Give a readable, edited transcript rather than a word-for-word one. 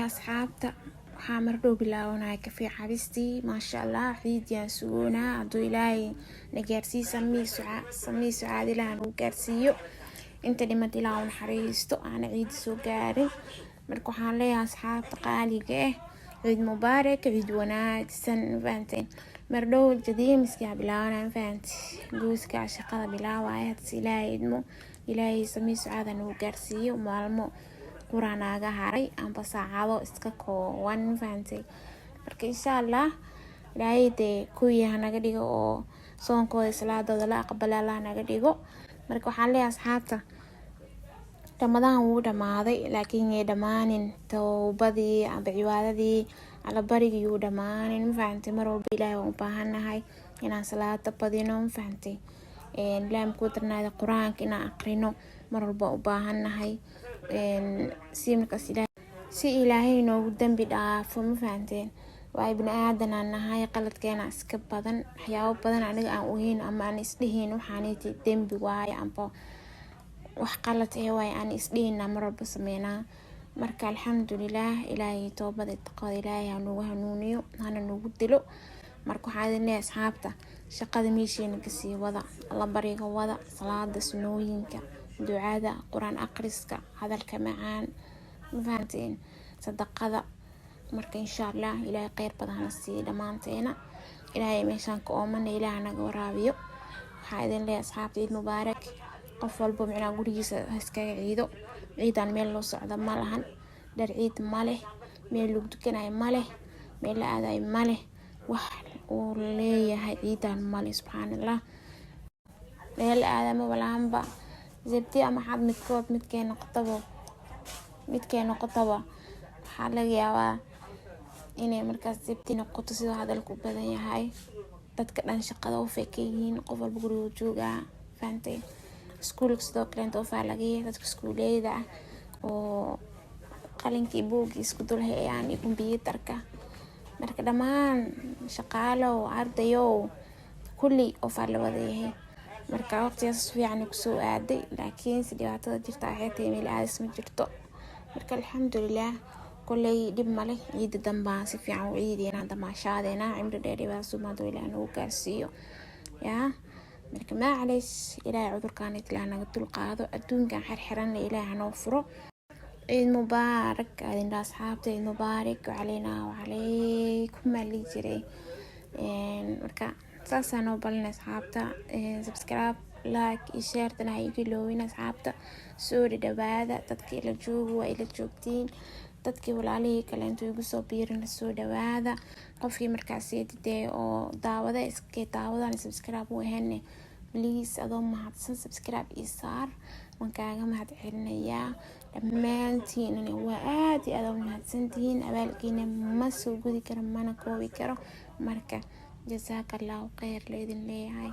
أصحابتا حامردو بلاونا كفي عبستي ما شاء الله عيد ياسونا عدو إلهي نجارسي سمي سعاد لان وجارسيو انت لما تلاون حريستو أنا عيد سوغاري مركو حالي أصحاب تقالي عيد مبارك عيد وناكسن فانتين مردو الجديد مسكي بلاونا فانتي جوزك عشقة بلاوة إلهي إدمو إلهي سمي سعاد وجارسيو مالمو quraanaga haray amba saacado iska kooban faantay marka insha Allah ilaahay kuwii hanaga dhigo oo soonkooda salaadooda la aqbalo Allah naga dhigo marka waxaan leeyahay asxaabta Ramadaan wuu dhamaaday laakiin ay dhamaanin tawbadii amba cibaadadii ala barigi uu dhamaanin faantay mar walba ilaahay u baahanahay inaan salaada badino faantay laam ku darnaada quraanka inaan aqrino mar walba u baahanahay si ilaahay noogu dambi dhaafo ma fahanteen waa ibn aadan aan nahay qaladkeena iska badan waxyaabo badan aniga aan ogeyn ama aan isdhihin waxaanay dambi waaye amba wax qalad ah waaye aan isdhihin mar walba sameynaa marka alxamdulillah ilaahay toobada taqood ilaahay noogu hanuuniyo hana noogu dilo marka waxaan leeyahay asxaabta shaqada meesheena ka sii wada alla bariga wada salaada sunooyinka ducada quraan akhriska hadalka macaan fahanteen sadaqada marka insha Allah ilaahay khayr badan si dhamaanteena ilaahay meeshan ka oomana ilaahay naga waraabiyo waxaa idin leeyahay asxaabta Eid Mubaarak qof walba macna gurigiisa iskaga ciido ciidan meel loo socdo ma lahan dhar ciid ma leh meel lagu tukanayo ma leh meel la aadayo ma leh wax uu leeyahay ciidan ma leh subhanallah meel aadamo walaanba زبتي أما حد متكين قطبة حالا يا إني مركز زبتي نقطة سيد هذا الكوبادة هاي تتكلم شقة وفكين قفل بقولوا جوجا فانتي سكولك صدق لين توفى لقيه تتك سكولي ده و قالين كيبوك يسكتوا له يعني كمبيوترك مركز دمان شقالة وعرض يو كلي أوفر لوضيه marka waqtigaas fiican ku soo aaday laakiin si dhibaatada jirta ay tahay meel aad isma jirto marka alxamdulillah kulay dib male ciid damba si fiican u ciidina damaashadeena cimri dheer baa sumaado ilaahay uu gaarsiiyo marka ma calays ilaahay cudurkaan ilaahay naga dulqaado adduunkan xirxiran ilaahay noo furo ciid mubaarak adin asxaabta ciid mubaarak علينا وعليكم اللي جري marka saasano balna asxaabta subscribe like iyo share tan ay ilowina asxaabta soo dhawaada dadkii la joogo waa ila joogtiin dadkii walaalihii kale intuu igu soo biirin soo dhawaada qofkii markaas yeeditay oo daawada iska daawadan subscribe u ahayn please adoo mahadsan subscribe iyo saar waan kaaga mahad celinayaa dhammaantiin waa aad iyo aad u mahadsantihiin abaalkiina ma soo gudi karo mana koobi karo marka جزاك الله خير لإذن لي هاي